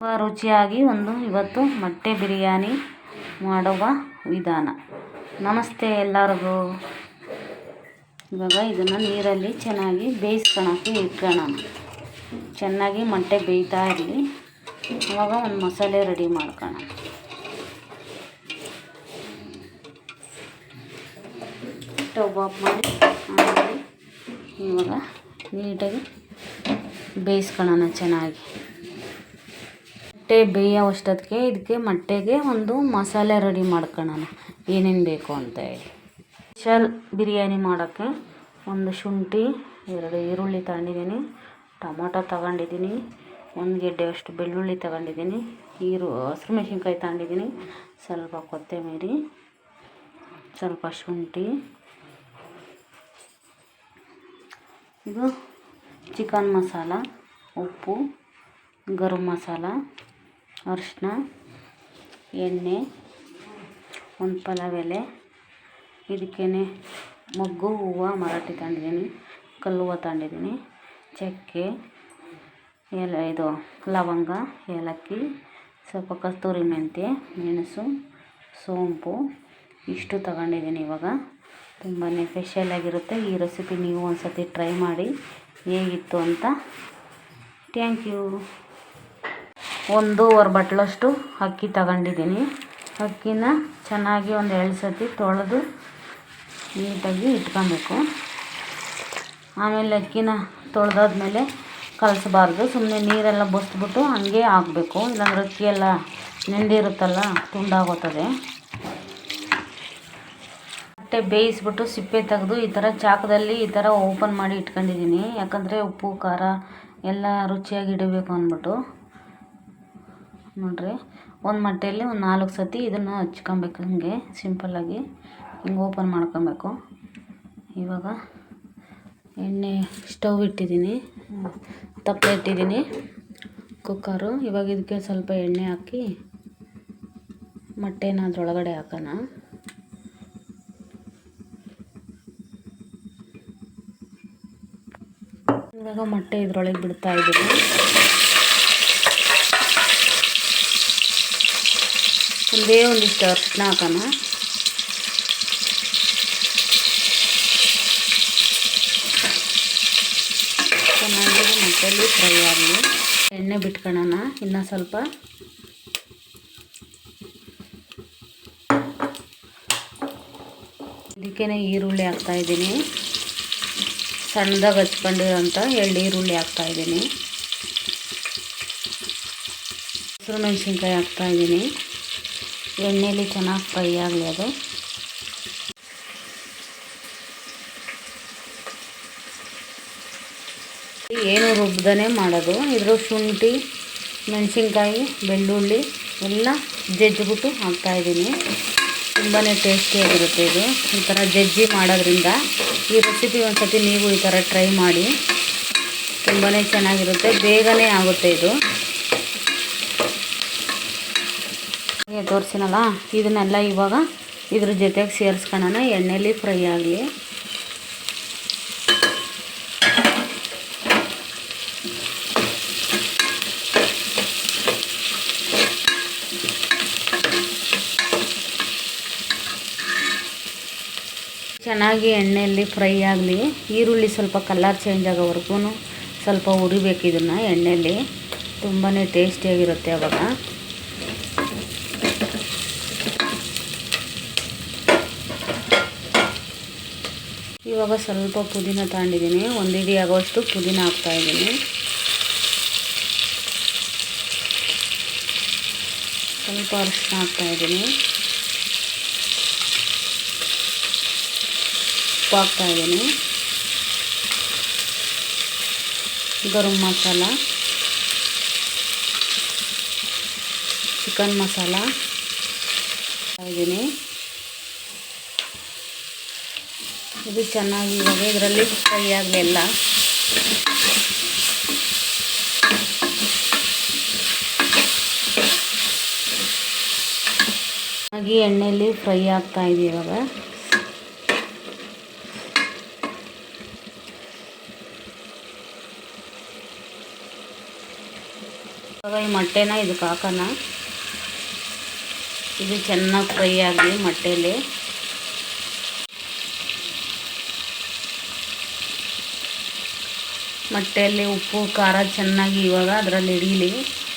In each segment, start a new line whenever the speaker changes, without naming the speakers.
ರುಚಿಯಾಗಿ ಇವತ್ತು ಮೊಟ್ಟೆ ಬಿರಿಯಾನಿ ಮಾಡುವ ವಿಧಾನ. ನಮಸ್ತೆ ಎಲ್ಲರಿಗೂ. ಇವಾಗ ಇದನ್ನು ನೀರಲ್ಲಿ ಚೆನ್ನಾಗಿ ಬೇಯಿಸ್ಕೊಳಕ್ಕೆ ಇಟ್ಕೊಳ್ಳೋಣ. ಚೆನ್ನಾಗಿ ಮೊಟ್ಟೆ ಬೇಯ್ತಾ ಇರಲಿ. ಇವಾಗ ಒಂದು ಮಸಾಲೆ ರೆಡಿ ಮಾಡ್ಕೊಳ್ಳೋಣ. ಸ್ಟವ್ ಆಫ್ ಮಾಡಿ ಇವಾಗ ನೀಟಾಗಿ ಬೇಯಿಸ್ಕೊಳ್ಳೋಣ. ಚೆನ್ನಾಗಿ ಮೊಟ್ಟೆ ಬೇಯೋ ಅಷ್ಟೊತ್ತಿಗೆ ಇದಕ್ಕೆ ಮೊಟ್ಟೆಗೆ ಒಂದು ಮಸಾಲೆ ರೆಡಿ ಮಾಡ್ಕೊಳ್ಳೋಣ. ಏನೇನು ಬೇಕು ಅಂತ ಹೇಳಿ. ಸ್ಪೆಷಲ್ ಬಿರಿಯಾನಿ ಮಾಡೋಕ್ಕೆ ಒಂದು ಶುಂಠಿ, 2 ಈರುಳ್ಳಿ ತಗೊಂಡಿದ್ದೀನಿ, ಟೊಮೊಟೊ ತಗೊಂಡಿದ್ದೀನಿ, 1 ಗೆಡ್ಡೆಯಷ್ಟು ಬೆಳ್ಳುಳ್ಳಿ ತಗೊಂಡಿದ್ದೀನಿ, ಹಸಿರು ಮೆಣಸಿನ್ಕಾಯಿ ತಗೊಂಡಿದ್ದೀನಿ, ಸ್ವಲ್ಪ ಕೊತ್ತಂಬರಿ, ಸ್ವಲ್ಪ ಶುಂಠಿ, ಇದು ಚಿಕನ್ ಮಸಾಲ, ಉಪ್ಪು, ಗರಂ ಮಸಾಲ, ಅರಿಶಿನ, ಎಣ್ಣೆ, ಒಂದು ಪಲಾವ್ ಎಲೆ, ಇದಕ್ಕೇ ಮೊಗ್ಗು ಹೂವು ಮರಾಠಿ ತಗೊಂಡಿದ್ದೀನಿ, ಕಲ್ಲು ಹೂವು ತಗೊಂಡಿದ್ದೀನಿ, ಚಕ್ಕೆ, ಇದು ಲವಂಗ, ಏಲಕ್ಕಿ, ಸ್ವಲ್ಪ ಕಸ್ತೂರಿ ಮೆಂತ್ಯ, ಮೆಣಸು, ಸೋಂಪು ಇಷ್ಟು ತಗೊಂಡಿದ್ದೀನಿ. ಇವಾಗ ತುಂಬಾ ಸ್ಪೆಷಲಾಗಿರುತ್ತೆ ಈ ರೆಸಿಪಿ. ನೀವು ಒಂದು ಸತಿ ಟ್ರೈ ಮಾಡಿ ಹೇಗಿತ್ತು ಅಂತ. Thank you. 1.5 ಬಟ್ಲಷ್ಟು ಅಕ್ಕಿ ತಗೊಂಡಿದ್ದೀನಿ. ಅಕ್ಕಿನ ಚೆನ್ನಾಗಿ ಒಂದು 2 ಸತಿ ತೊಳೆದು ನೀಟಾಗಿ ಇಟ್ಕೊಬೇಕು. ಆಮೇಲೆ ಅಕ್ಕಿನ ತೊಳೆದಾದ್ಮೇಲೆ ಕಲಸಬಾರ್ದು, ಸುಮ್ಮನೆ ನೀರೆಲ್ಲ ಬಸ್ಬಿಟ್ಟು ಹಂಗೆ ಹಾಕಬೇಕು. ಇಲ್ಲಾಂದ್ರೆ ಅಕ್ಕಿ ಎಲ್ಲ ನೆಂದಿರುತ್ತಲ್ಲ, ತುಂಡಾಗೋತ್ತದೆ. ಮೊಟ್ಟೆ ಬೇಯಿಸ್ಬಿಟ್ಟು ಸಿಪ್ಪೆ ತೆಗೆದು ಈ ಥರ ಚಾಕದಲ್ಲಿ ಈ ಥರ ಓಪನ್ ಮಾಡಿ ಇಟ್ಕೊಂಡಿದ್ದೀನಿ. ಯಾಕಂದರೆ ಉಪ್ಪು ಖಾರ ಎಲ್ಲ ರುಚಿಯಾಗಿ ಇಡಬೇಕು ಅಂದ್ಬಿಟ್ಟು. ನೋಡ್ರಿ, ಒಂದು ಮೊಟ್ಟೆಯಲ್ಲಿ ಒಂದು 4 ಸತಿ ಇದನ್ನು ಹಚ್ಕೊಬೇಕು. ಹಿಂಗೆ ಸಿಂಪಲ್ಲಾಗಿ ಹಿಂಗೆ ಓಪನ್ ಮಾಡ್ಕೊಬೇಕು. ಇವಾಗ ಎಣ್ಣೆ ಸ್ಟವ್ ಇಟ್ಟಿದ್ದೀನಿ, ತಪ್ಪಲೆ ಇಟ್ಟಿದ್ದೀನಿ, ಕುಕ್ಕರು. ಇವಾಗ ಇದಕ್ಕೆ ಸ್ವಲ್ಪ ಎಣ್ಣೆ ಹಾಕಿ ಮೊಟ್ಟೆನ ಅದರೊಳಗಡೆ ಹಾಕೋಣ. ಇವಾಗ ಮೊಟ್ಟೆ ಇದರೊಳಗೆ ಬಿಡ್ತಾ ಇದ್ದೀನಿ. ಒಂದಿಷ್ಟು ಅರಿಶಿನ ಹಾಕೋಣ. ಚೆನ್ನಾಗಿ ಮೊಟ್ಟೆಯಲ್ಲಿ ಫ್ರೈ ಆಗಲಿ. ಎಣ್ಣೆ ಬಿಟ್ಕೊಳ್ಳೋಣ ಇನ್ನು ಸ್ವಲ್ಪ. ಇದಕ್ಕೇ ಈರುಳ್ಳಿ ಹಾಕ್ತಾಯಿದ್ದೀನಿ. ಸಣ್ಣದಾಗಿ ಹಚ್ಕೊಂಡಿರೋಂಥ 2 ಈರುಳ್ಳಿ ಹಾಕ್ತಾಯಿದ್ದೀನಿ. ಹಸಿರು ಮೆಣಸಿನ್ಕಾಯಿ ಹಾಕ್ತಾಯಿದ್ದೀನಿ. ಎಣ್ಣೆಯಲ್ಲಿ ಚೆನ್ನಾಗಿ ಫ್ರೈ ಆಗಲಿ ಅದು. ಏನು ರುಬ್ದೇ ಮಾಡೋದು. ಇದ್ರ ಶುಂಠಿ, ಮೆಣಸಿನ್ಕಾಯಿ, ಬೆಳ್ಳುಳ್ಳಿ ಎಲ್ಲ ಜಜ್ಜಿಬಿಟ್ಟು ಹಾಕ್ತಾಯಿದ್ದೀನಿ. ತುಂಬಾ ಟೇಸ್ಟಿಯಾಗಿರುತ್ತೆ ಇದು. ಈ ಥರ ಜಜ್ಜಿ ಮಾಡೋದ್ರಿಂದ ಈ ರೆಸಿಪಿ ಒಂದು ಸತಿ ನೀವು ಈ ಥರ ಟ್ರೈ ಮಾಡಿ. ತುಂಬಾ ಚೆನ್ನಾಗಿರುತ್ತೆ, ಬೇಗನೆ ಆಗುತ್ತೆ ಇದು. ತೋರಿಸಿನಲ್ಲ, ಇದನ್ನೆಲ್ಲ ಇವಾಗ ಇದ್ರ ಜೊತೆಗೆ ಸೇರಿಸ್ಕೊಳ್ಳೋಣ. ಎಣ್ಣೆಯಲ್ಲಿ ಫ್ರೈ ಆಗಲಿ. ಚೆನ್ನಾಗಿ ಎಣ್ಣೆಯಲ್ಲಿ ಫ್ರೈ ಆಗಲಿ. ಈರುಳ್ಳಿ ಸ್ವಲ್ಪ ಕಲರ್ ಚೇಂಜ್ ಆಗೋವರೆಗೂ ಸ್ವಲ್ಪ ಉರಿಬೇಕು ಇದನ್ನು ಎಣ್ಣೆಯಲ್ಲಿ. ತುಂಬಾ ಟೇಸ್ಟಿಯಾಗಿರುತ್ತೆ ಅವಾಗ. ಇವಾಗ ಸ್ವಲ್ಪ ಪುದೀನ ತಗೊಂಡಿದ್ದೀನಿ, 1 ಇಡಿ ಆಗೋಷ್ಟು ಪುದೀನ ಹಾಕ್ತಾಯಿದ್ದೀನಿ. ಸ್ವಲ್ಪ ಅರಿಶಿನ ಹಾಕ್ತಾಯಿದ್ದೀನಿ, ಉಪ್ಪು ಹಾಕ್ತಾಯಿದ್ದೀನಿ, ಗರಂ ಮಸಾಲ, ಚಿಕನ್ ಮಸಾಲ ಹಾಕ್ತಾಯಿದ್ದೀನಿ. ಇದು ಚೆನ್ನಾಗಿ ಇವಾಗ ಇದರಲ್ಲಿ ಫ್ರೈ ಆಗಲಿ ಎಲ್ಲ. ಹಾಗೆ ಎಣ್ಣೆಯಲ್ಲಿ ಫ್ರೈ ಆಗ್ತಾಯಿದೆ ಇವಾಗ.
ಇವಾಗ ಈ
ಮೊಟ್ಟೆನ ಇದಕ್ಕೆ ಹಾಕೋಣ. ಇದು ಚೆನ್ನಾಗಿ ಫ್ರೈ ಆಗಲಿ ಮೊಟ್ಟೆಯಲ್ಲಿ. ಮೊಟ್ಟೆಯಲ್ಲಿ ಉಪ್ಪು ಖಾರ ಚೆನ್ನಾಗಿ ಇವಾಗ ಅದರಲ್ಲಿ ಹಿಡೀಲಿ.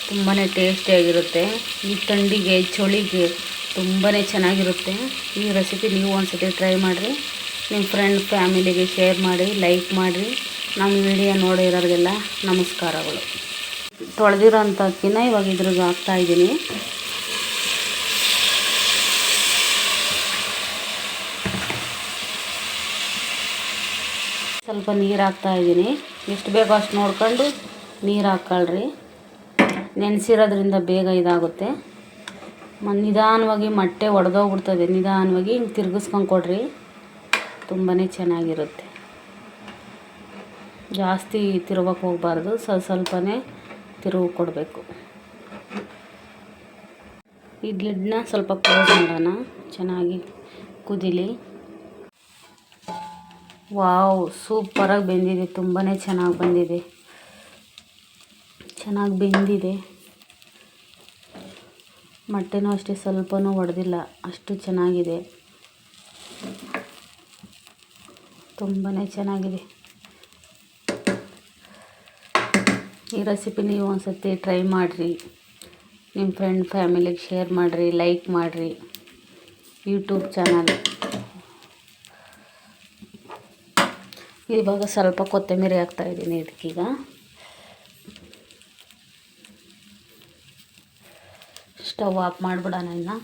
ತುಂಬಾ ಟೇಸ್ಟಿಯಾಗಿರುತ್ತೆ. ಈ ಥಂಡಿಗೆ ಚಳಿಗೆ ತುಂಬಾ ಚೆನ್ನಾಗಿರುತ್ತೆ. ಈ ರೆಸಿಪಿ ನೀವು ಒಂದ್ಸತಿ ಟ್ರೈ ಮಾಡಿರಿ. ನಿಮ್ಮ ಫ್ರೆಂಡ್ ಫ್ಯಾಮಿಲಿಗೆ ಶೇರ್ ಮಾಡಿ, ಲೈಕ್ ಮಾಡಿರಿ. ನಮ್ಮ ವಿಡಿಯೋ ನೋಡಿರೋರಿಗೆಲ್ಲ ನಮಸ್ಕಾರಗಳು. ತೊಳೆದಿರೋಂಥ ಅಕ್ಕಿನ ಇವಾಗ ಇದ್ರಿಗೆ ಹಾಕ್ತಾಯಿದ್ದೀನಿ. ಸ್ವಲ್ಪ ನೀರು ಹಾಕ್ತಾಯಿದ್ದೀನಿ. ಎಷ್ಟು ಬೇಕೋ ಅಷ್ಟು ನೋಡ್ಕೊಂಡು ನೀರು ಹಾಕ್ಕೊಳ್ರಿ. ನೆನೆಸಿರೋದ್ರಿಂದ ಬೇಗ ಇದಾಗುತ್ತೆ. ನಿಧಾನವಾಗಿ ಮೊಟ್ಟೆ ಒಡೆದೋಗ್ಬಿಡ್ತದೆ. ನಿಧಾನವಾಗಿ ಹಿಂಗೆ ತಿರ್ಗಿಸ್ಕೊಂಡು ಕೊಡ್ರಿ, ತುಂಬಾ ಚೆನ್ನಾಗಿರುತ್ತೆ. ಜಾಸ್ತಿ ತಿರುಗಕ್ಕೆ ಹೋಗಬಾರ್ದು, ಸ್ವಲ್ಪನೇ ತಿರುವು ಕೊಡಬೇಕು. ಈ ಲಿಡ್ನ ಸ್ವಲ್ಪ ಕ್ಲೋಸ್ ಮಾಡೋಣ, ಚೆನ್ನಾಗಿ ಕುದೀಲಿ. ವಾವ್, ಸೂಪರಾಗಿ ಬೆಂದಿದೆ. ತುಂಬಾ ಚೆನ್ನಾಗಿ ಬಂದಿದೆ, ಚೆನ್ನಾಗಿ ಬೆಂದಿದೆ. ಮೊಟ್ಟೆನೂ ಅಷ್ಟೇ ಸ್ವಲ್ಪನೂ ಒಡೆದಿಲ್ಲ, ಅಷ್ಟು ಚೆನ್ನಾಗಿದೆ. ತುಂಬಾ ಚೆನ್ನಾಗಿದೆ. ಈ ರೆಸಿಪಿ ನೀವು ಒಂದ್ಸತಿ ಟ್ರೈ ಮಾಡಿರಿ. ನಿಮ್ಮ ಫ್ರೆಂಡ್ ಫ್ಯಾಮಿಲಿಗೆ ಶೇರ್ ಮಾಡಿರಿ, ಲೈಕ್ ಮಾಡಿರಿ. YouTube channel. ಇವಾಗ ಸ್ವಲ್ಪ ಕೊತ್ತಂಬರಿ ಹಾಕ್ತಾಯಿದ್ದೀನಿ ಇದಕ್ಕೀಗ. ಸ್ಟವ್ ಆಫ್ ಮಾಡಿಬಿಡೋಣ ಇನ್ನು.